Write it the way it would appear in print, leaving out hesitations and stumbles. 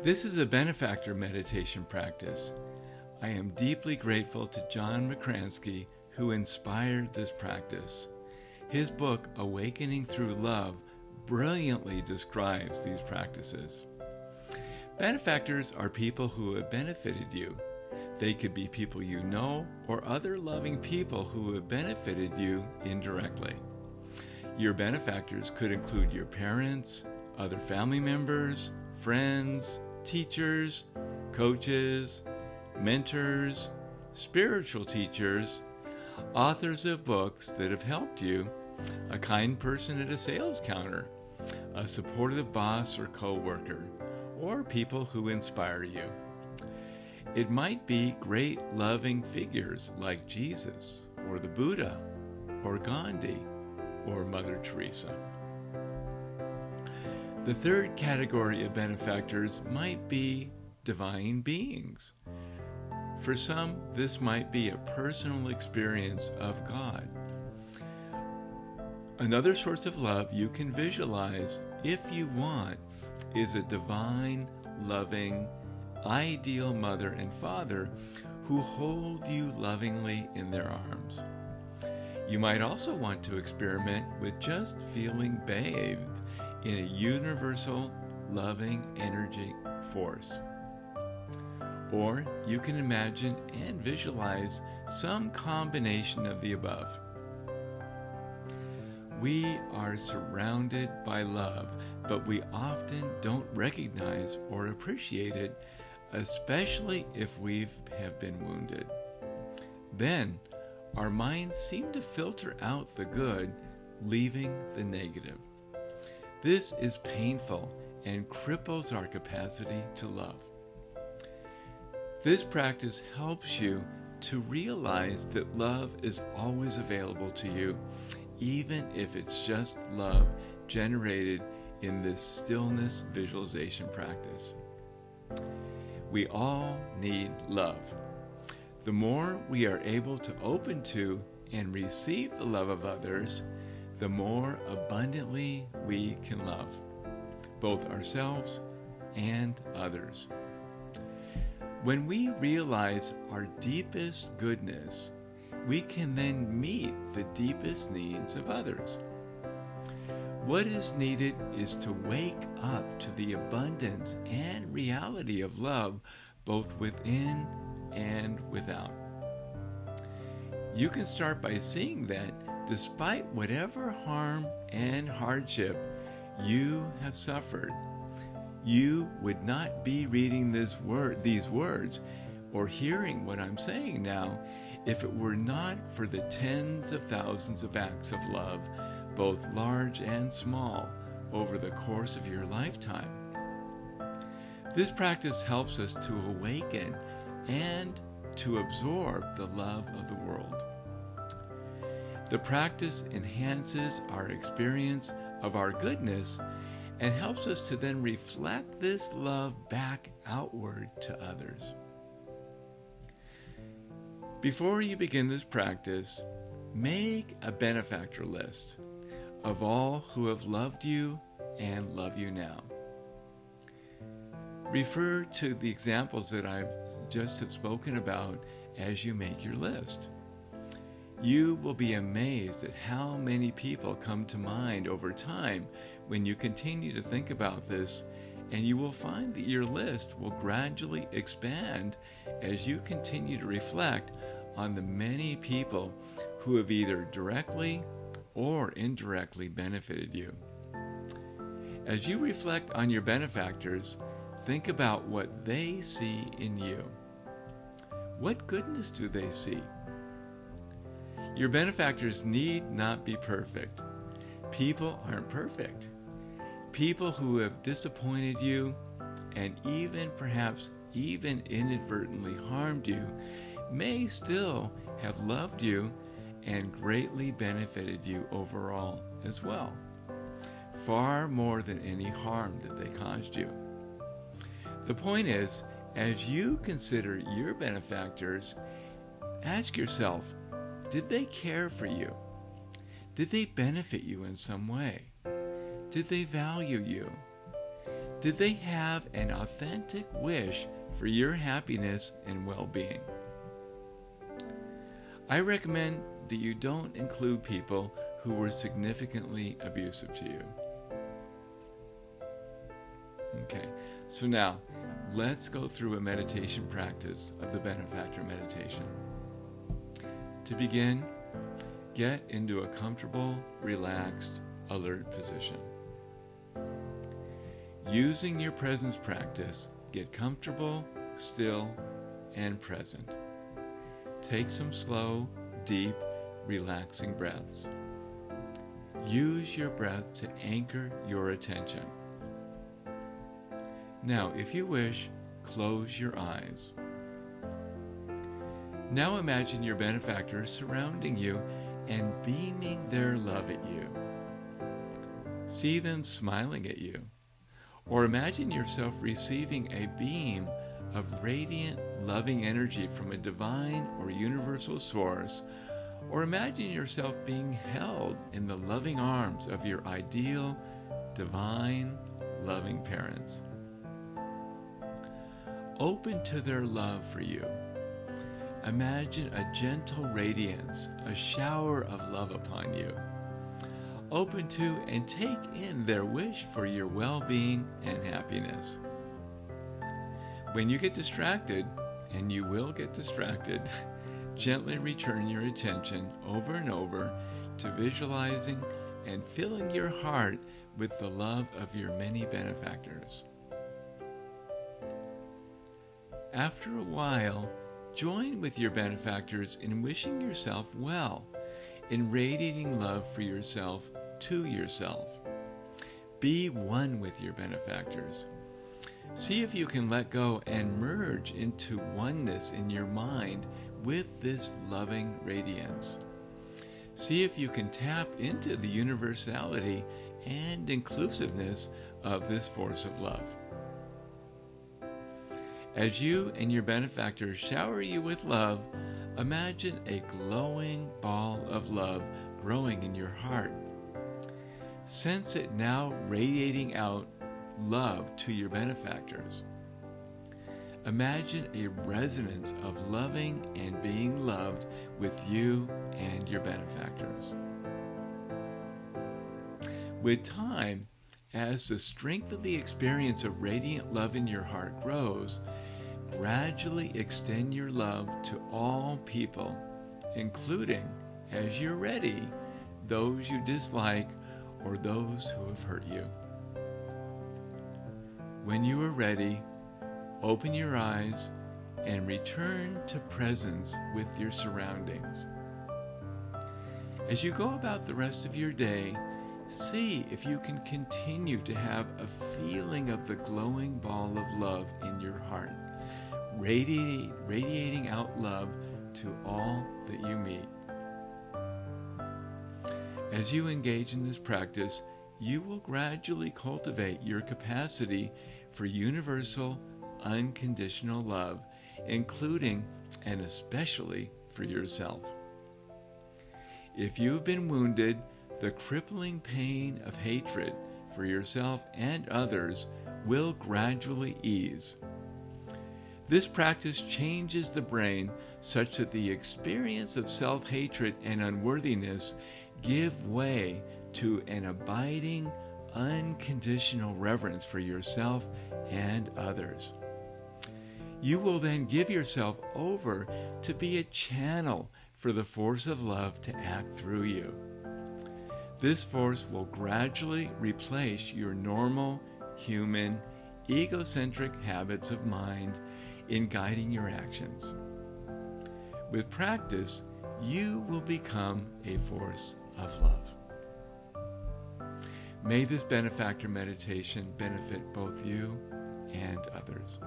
This is a Benefactor Meditation practice. I am deeply grateful to John McCransky, who inspired this practice. His book, Awakening Through Love, brilliantly describes these practices. Benefactors are people who have benefited you. They could be people you know or other loving people who have benefited you indirectly. Your benefactors could include your parents, other family members, friends, teachers, coaches, mentors, spiritual teachers, authors of books that have helped you, a kind person at a sales counter, a supportive boss or coworker, or people who inspire you. It might be great loving figures like Jesus or the Buddha or Gandhi or Mother Teresa. The third category of benefactors might be divine beings. For some, this might be a personal experience of God. Another source of love you can visualize, if you want, is a divine, loving, ideal mother and father who hold you lovingly in their arms. You might also want to experiment with just feeling bathed in a universal, loving energy force. Or you can imagine and visualize some combination of the above. We are surrounded by love, but we often don't recognize or appreciate it, especially if we have been wounded. Then, our minds seem to filter out the good, leaving the negative. This is painful and cripples our capacity to love. This practice helps you to realize that love is always available to you, even if it's just love generated in this stillness visualization practice. We all need love. The more we are able to open to and receive the love of others, the more abundantly we can love, both ourselves and others. When we realize our deepest goodness, we can then meet the deepest needs of others. What is needed is to wake up to the abundance and reality of love, both within and without. You can start by seeing that despite whatever harm and hardship you have suffered, you would not be reading these words or hearing what I'm saying now if it were not for the tens of thousands of acts of love, both large and small, over the course of your lifetime. This practice helps us to awaken and to absorb the love of the world. The practice enhances our experience of our goodness and helps us to then reflect this love back outward to others. Before you begin this practice, make a benefactor list of all who have loved you and love you now. Refer to the examples that I've just have spoken about as you make your list. You will be amazed at how many people come to mind over time when you continue to think about this, and you will find that your list will gradually expand as you continue to reflect on the many people who have either directly or indirectly benefited you. As you reflect on your benefactors, think about what they see in you. What goodness do they see? Your benefactors need not be perfect. People aren't perfect. People who have disappointed you and perhaps even inadvertently harmed you may still have loved you and greatly benefited you overall as well, far more than any harm that they caused you. The point is, as you consider your benefactors, ask yourself, did they care for you? Did they benefit you in some way? Did they value you? Did they have an authentic wish for your happiness and well-being? I recommend that you don't include people who were significantly abusive to you. Okay, so now let's go through a meditation practice of the Benefactor Meditation. To begin, get into a comfortable, relaxed, alert position. Using your presence practice, get comfortable, still, and present. Take some slow, deep, relaxing breaths. Use your breath to anchor your attention. Now, if you wish, close your eyes. Now imagine your benefactors surrounding you and beaming their love at you. See them smiling at you. Or imagine yourself receiving a beam of radiant, loving energy from a divine or universal source. Or imagine yourself being held in the loving arms of your ideal, divine, loving parents. Open to their love for you. Imagine a gentle radiance, a shower of love upon you. Open to and take in their wish for your well-being and happiness. When you get distracted, and you will get distracted, gently return your attention over and over to visualizing and filling your heart with the love of your many benefactors. After a while, join with your benefactors in wishing yourself well, in radiating love for yourself to yourself. Be one with your benefactors. See if you can let go and merge into oneness in your mind with this loving radiance. See if you can tap into the universality and inclusiveness of this force of love. As you and your benefactors shower you with love, imagine a glowing ball of love growing in your heart. Sense it now radiating out love to your benefactors. Imagine a resonance of loving and being loved with you and your benefactors. With time, as the strength of the experience of radiant love in your heart grows, gradually extend your love to all people, including, as you're ready, those you dislike or those who have hurt you. When you are ready, open your eyes and return to presence with your surroundings. As you go about the rest of your day, see if you can continue to have a feeling of the glowing ball of love in your heart, radiating out love to all that you meet. As you engage in this practice, you will gradually cultivate your capacity for universal, unconditional love, including and especially for yourself. If you've been wounded, the crippling pain of hatred for yourself and others will gradually ease. This practice changes the brain such that the experience of self-hatred and unworthiness give way to an abiding, unconditional reverence for yourself and others. You will then give yourself over to be a channel for the force of love to act through you. This force will gradually replace your normal, human, egocentric habits of mind in guiding your actions. With practice, you will become a force of love. May this benefactor meditation benefit both you and others.